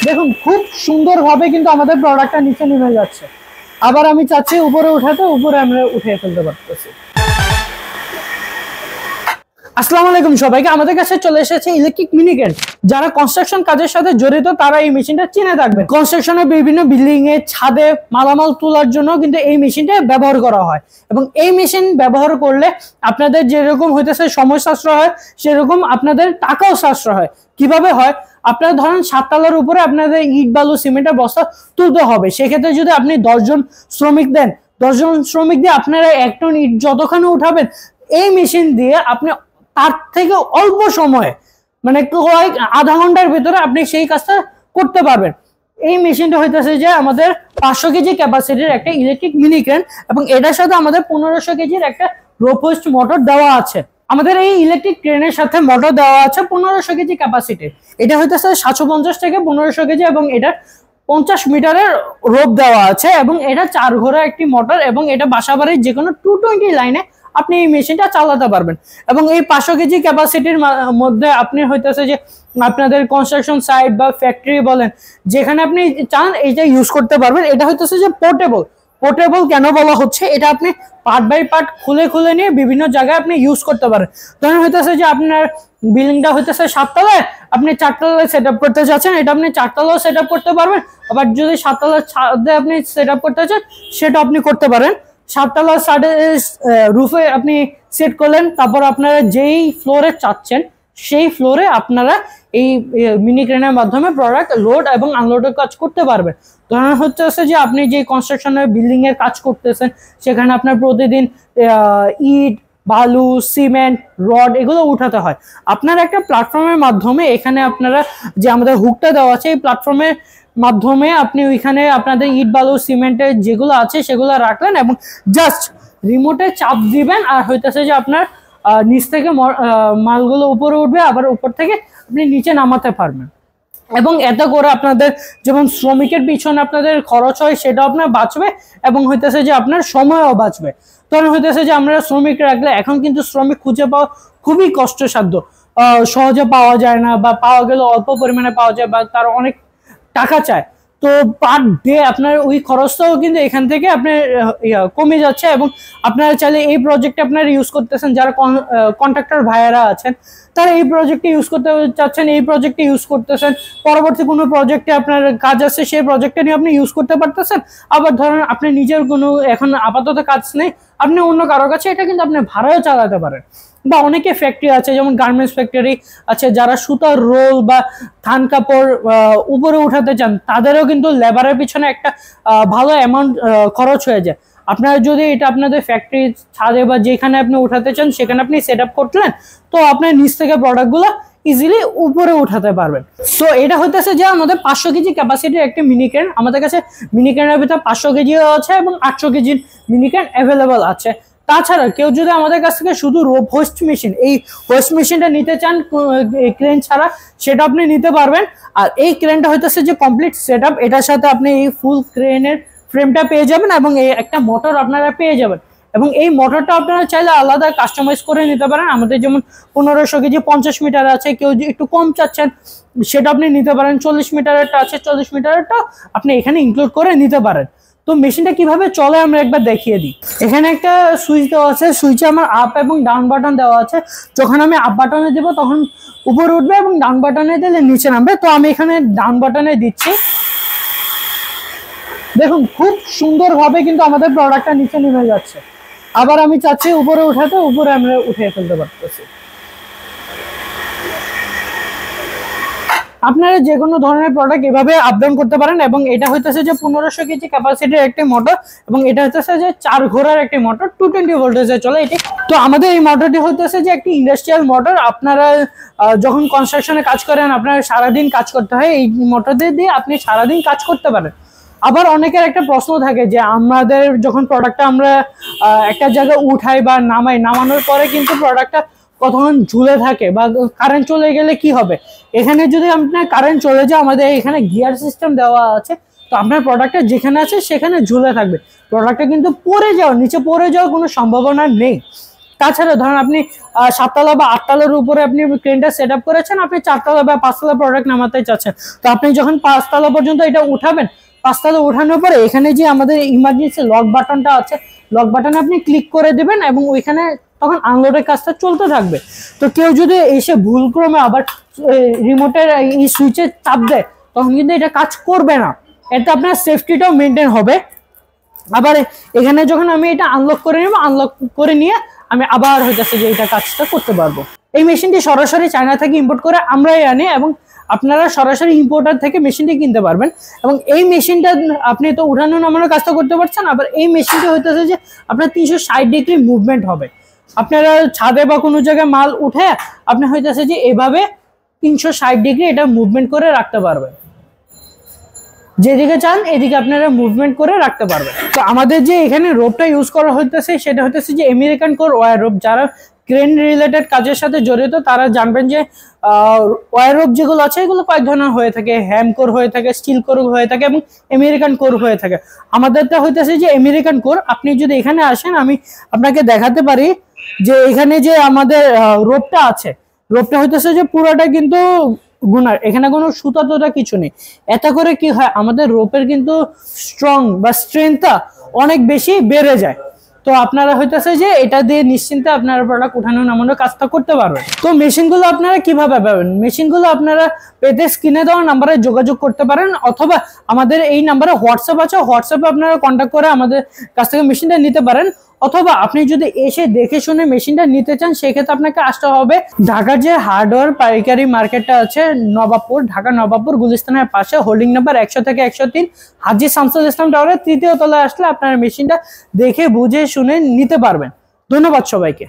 দেখুন খুব সুন্দরভাবে কিন্তু আমাদের প্রোডাক্টটা নিচে নেমে যাচ্ছে। আবার আমি চাচ্ছি উপরে উঠাতে, উপরে আমরা উঠিয়ে ফেলতে পারতেছি। আসসালামু আলাইকুম সবাইকে। আমাদের কাছে চলে এসেছে ইলেকট্রিক মিনি ক্রেন। যারা কনস্ট্রাকশন কাজের সাথে জড়িত তারা এই মেশিনটা চিনে থাকবেন। কনস্ট্রাকশনের বিভিন্ন বিল্ডিং এ ছাদে মালামাল তোলার জন্য কিন্তু এই মেশিনটা ব্যবহার করা হয়, এবং এই মেশিন ব্যবহার করলে আপনাদের যেরকম হইতেছে সময় সাশ্রয় হয়, সেরকম আপনাদের টাকাও সাশ্রয় হয়। কিভাবে হয়? আপনারা ধরেন 7 তলার উপরে আপনাদের ইট বালু সিমেন্টের বস্তা তুলতে হবে। সেক্ষেত্রে যদি আপনি 10 জন শ্রমিক দেন, 10 জন শ্রমিক দিয়ে আপনারা 1 টন ইট যতখানি উঠাবেন, এই মেশিন দিয়ে আপনি তার থেকে অল্প সময়ে মানে কয়েক আধা ঘন্টার ভিতরে আপনি সেই কাজটা করতে পারবেন। এই মেশিনটা হইতেছে যে আমাদের 500 কেজি ক্যাপাসিটির একটা ইলেকট্রিক মিনি ক্রেন, এবং এটার সাথে আমাদের 1500 কেজির একটা রোপোস্ট মোটর দেওয়া আছে। আমাদের এই ইলেকট্রিক ক্রেনের সাথে মোটর দেওয়া আছে 1500 কেজি ক্যাপাসিটির। এটা হইতেছে 750 থেকে 1500 কেজি, এবং এটা 50 মিটারের রোপ দেওয়া আছে, এবং এটা 4 ঘোড়া একটি মোটর, এবং এটা বাসাবাড়ির যে কোনো 220 লাইনে আপনি এই মেশিনটা চালাতে পারবেন। এবং এই 500 কেজি ক্যাপাসিটির মধ্যে আপনি হইতেছে যে আপনাদের কনস্ট্রাকশন সাইট বা ফ্যাক্টরি বলেন, যেখানে আপনি চান এইটা ইউজ করতে পারবেন। এটা হইতেছে যে পোর্টেবল। পোর্টেবল কেন বলা হচ্ছে? এটা আপনি পার্ট বাই পার্ট খুলে খুলে নিয়ে বিভিন্ন জায়গায় আপনি ইউজ করতে পারেন। ধরেন হইতেছে যে আপনার বিল্ডিংটা হইতেছে 7 তলায়, আপনি 4 তলায় সেট আপ করতে চাচ্ছেন, এটা আপনি 4 তলাও সেট আপ করতে পারবেন। আবার যদি 7 তলার ছাদে আপনি সেট আপ করতে চান, সেটা আপনি করতে পারেন। 7 তলার ছাদে রুফে আপনি সেট করলেন, তারপর আপনারা যেই ফ্লোরে চাচ্ছেন সেই ফ্লোরে আপনারা এই মিনি ক্রেনের মাধ্যমে প্রোডাক্ট লোড এবং আনলোডের কাজ করতে পারবেন। ধরেন হচ্ছে যে আপনি যে কনস্ট্রাকশনের বিল্ডিং এর কাজ করতেছেন, সেখানে আপনার প্রতিদিন ইট বালু সিমেন্ট রড এগুলো উঠাতে হয়। আপনার একটা প্ল্যাটফর্মের মাধ্যমে এখানে আপনারা যে আমাদের হুকটা দেওয়া আছে, এই প্ল্যাটফর্মের মাধ্যমে আপনি ওইখানে আপনাদের ইট বালু সিমেন্টের যেগুলো আছে সেগুলো রাখলেন, এবং জাস্ট রিমোটে চাপ দিবেন, আর হইতেছে যে আপনার নিচ থেকে মালগুলো উপরে উঠবে, আবার উপর থেকে আপনি নিচে নামাতে পারবেন। এবং এতে করে আপনাদের যেমন শ্রমিকের পিছনে আপনাদের খরচ হয় সেটা আপনার বাঁচবে, এবং হইতেছে যে আপনার সময়ও বাঁচবে। তখন হইতেছে যে আমরা শ্রমিক রাখলে, এখন কিন্তু শ্রমিক খুঁজে পাওয়া খুবই কষ্টসাধ্য, সহজে পাওয়া যায় না, বা পাওয়া গেলে অল্প পরিমাণে পাওয়া যায়, বা তার অনেক টাকা চায়। তো পার ডে আপনার ওই খরচটাও কিন্তু এখান থেকে আপনার কমে যাচ্ছে। এবং আপনারা চাইলে এই প্রজেক্টে আপনারা ইউজ করতেছেন, যারা কন্ট্রাক্টর ভাইয়ারা আছেন তারা এই প্রজেক্টে ইউজ করতে চাচ্ছেন, এই প্রজেক্টে ইউজ করতেছেন। পরবর্তী কোনো প্রজেক্টে আপনার কাজ আছে, সেই প্রজেক্টে নিয়ে আপনি ইউজ করতে পারতেছেন। আবার ধরেন আপনি নিজের কোনো এখন আপাতত কাজ নেই, আপনি অন্য কারোর কাছে এটা কিন্তু আপনি ভাড়াও চালাতে পারেন। বা অনেকে ফ্যাক্টরি আছে, যেমন গার্মেন্টস ফ্যাক্টরি আছে, যারা সুতার রোল বা থান কাপড় উপরে উঠাতে চান, তাদেরও কিন্তু লেবারের পিছনে একটা ভালো অ্যামাউন্ট খরচ হয়ে যায়। আপনারা যদি এটা আপনাদের ফ্যাক্টরি ছাদে বা যেখানে আপনি উঠাতে চান সেখানে আপনি সেট আপ করলেন, তো আপনার নিচ থেকে প্রোডাক্টগুলো ইজিলি উপরে উঠাতে পারবেন। সো এটা হইতেছে যে আমাদের 500 কেজি ক্যাপাসিটির একটা মিনি ক্রেন। আমাদের কাছে মিনি ক্রেনের ভিতরে 500 কেজিও আছে এবং 800 কেজির মিনি ক্রেন অ্যাভেলেবল আছে। তাছাড়া কেউ যদি আমাদের কাছ থেকে শুধু রোপ হোস্ট মেশিন, এই হোস্ট মেশিনটা নিতে চান ক্রেন ছাড়া, সেটা আপনি নিতে পারবেন। আর এই ক্রেনটা হইতেছে যে কমপ্লিট সেট আপ, এটার সাথে আপনি এই ফুল ক্রেনের ফ্রেমটা পেয়ে যাবেন, এবং এই একটা মোটর আপনারা পেয়ে যাবেন। এবং এই মোটরটা আপনারা চাইলে আলাদা কাস্টমাইজ করে নিতে পারেন। আমাদের যেমন 1500 কেজি 50 মিটার আছে, কেউ একটু কম চাচ্ছেন সেটা আপনি নিতে পারেন। 40 মিটারেরটা আছে, 40 মিটারেরটা আপনি এখানে ইনক্লুড করে নিতে পারেন। তো মেশিনটা কিভাবে চলে আমরা একবার দেখিয়ে দিই। এখানে একটা সুইচ দেওয়া আছে, সুইচে আমার আপ এবং ডাউন বাটন দেওয়া আছে। যখন আমি আপ বাটনে দেবো তখন উপরে উঠবে, এবং ডাউন বাটনে দিলে নিচে নামবে। তো আমি এখানে ডাউন বাটনে দিচ্ছি। দেখুন খুব সুন্দরভাবে কিন্তু আমাদের প্রোডাক্টটা নিচে নেমে যাচ্ছে। আবার আমি চাচ্ছি উপরে উঠাতে, উপরে আমরা উঠিয়ে ফেলতে পারতেছি। আপনারা যে কোনো ধরনের প্রোডাক্ট এভাবে আপ ডাউন করতে পারেন। এবং এটা হইতেছে যে 1500 কেজি ক্যাপাসিটির একটি মোটর, এবং এটা হইতেছে যে 4 ঘোড়ার একটি মোটর, 220 ভোল্টেজে চলে এটি। তো আমাদের এই মোটরটি হইতেছে যে একটি ইন্ডাস্ট্রিয়াল মোটর। আপনারা যখন কনস্ট্রাকশনে কাজ করেন, আপনারা সারাদিন কাজ করতে হয়, এই মোটর দিয়ে আপনি সারাদিন কাজ করতে পারেন। আবার অনেকের একটা প্রশ্ন থাকে যে আমাদের যখন প্রোডাক্টটা আমরা একটা জায়গায় উঠাই বা নামাই, নামানোর পরে কিন্তু প্রোডাক্টটা কতক্ষণ ঝুলে থাকে, বা কারেন্ট চলে গেলে কি হবে। এখানে যদি আপনার কারেন্ট চলে যায়, আমাদের এখানে গিয়ার সিস্টেম দেওয়া আছে, তো আপনার প্রোডাক্টটা যেখানে আছে সেখানে ঝুলে থাকবে। প্রোডাক্টটা কিন্তু পড়ে যাওয়ার, নিচে পড়ে যাওয়ার কোনো সম্ভাবনা নেই। তাছাড়া ধরেন আপনি 7 তলা বা 8 তলার উপরে আপনি ক্রেনটা সেট আপ করেছেন, আপনি 4 তলা বা 5 তলা প্রোডাক্ট নামাতে চাচ্ছেন, তো আপনি যখন 5 তলা পর্যন্ত এটা উঠাবেন, 5 তলা উঠানোর পরে এখানে যে আমাদের ইমার্জেন্সি লক বাটনটা আছে, লক বাটনে আপনি ক্লিক করে দেবেন এবং ওইখানে তখন আনলোডের কাজটা চলতে থাকবে। তো কেউ যদি এসে ভুলক্রমে আবার রিমোটের এই সুইচে চাপ দেয়, তখন কিন্তু এটা কাজ করবে না, এতে আপনার সেফটিটাও মেনটেন হবে। আবার এখানে যখন আমি এটা আনলক করে নেব, আনলক করে নিয়ে আমি আবার হইতেছে যে এটা কাজটা করতে পারবো। এই মেশিনটি সরাসরি চায়না থেকে ইম্পোর্ট করে আমরাই আনি এবং আপনারা সরাসরি ইম্পোর্টার থেকে মেশিনটি কিনতে পারবেন। এবং এই মেশিনটা আপনি তো উঠানো নামানোর কাজটা করতে পারছেন, আবার এই মেশিনটি হইতেছে যে আপনার 360 ডিগ্রি মুভমেন্ট হবে। আপনারা ছাদে বা কোনো জায়গায় মাল উঠে আপনি হইতেছে যে এভাবে 360 ডিগ্রি এটা মুভমেন্ট করে রাখতে পারবেন, যেদিকে চান এদিকে আপনারা মুভমেন্ট করে রাখতে পারবেন। তো আমাদের যে এখানে রোপটা ইউজ করা হইতেছে সেটা হইতেছে যে আমেরিকান কোর ওয়্যার রোপ। যারা ক্রেন রিলেটেড কাজের সাথে জড়িত তারা জানবেন যে ওয়্যার রোপ যেগুলো আছে এগুলো কয়েক ধরনের হয়ে থাকে, হ্যাম কোর হয়ে থাকে, স্টিল কোর হয়ে থাকে এবং আমেরিকান কোর হয়ে থাকে। আমাদেরটা হইতেছে যে আমেরিকান কোর। আপনি যদি এখানে আসেন আমি আপনাকে দেখাতে পারি যে এখানে যে আমাদের রোপটা আছে, রোপটা হইতেছে যে পুরোটা কিন্তু গুনার, এখানে কোনো সুতা টুতা কিছু নেই। এতে করে কি হয়, আমাদের রোপের কিন্তু স্ট্রং বা স্ট্রেংথটা অনেক বেশি বেড়ে যায়। তো আপনারা হইতেছে যে এটা দিয়ে নিশ্চিন্তে আপনারা প্রোডাক্ট উঠানো নামানোর কাজটা করতে পারবেন। তো মেশিনগুলো আপনারা কিভাবে পাবেন? মেশিনগুলো আপনারা পেতে স্ক্রিনে দেওয়া নাম্বারে যোগাযোগ করতে পারেন, অথবা আমাদের এই নাম্বারে হোয়াটসঅ্যাপ আছে, হোয়াটসঅ্যাপে আপনারা কন্ট্যাক্ট করে আমাদের কাছ থেকে মেশিনটা নিতে পারেন। অথবা আপনি যদি এসে দেখে শুনে মেশিনটা নিতে চান সেক্ষেত্রে আপনাকে আসতে হবে ঢাকার যে হার্ডওয়্যার পাইকারি মার্কেটটা আছে নবাবপুর, ঢাকা নবাবপুর গুলিস্তানের পাশে, হোল্ডিং নাম্বার 100 থেকে 103, হাজী শামসুল ইসলাম টাওয়ারের 3য় তলায় আসলে আপনার মেশিনটা দেখে বুঝে শুনে নিতে পারবেন। ধন্যবাদ সবাইকে।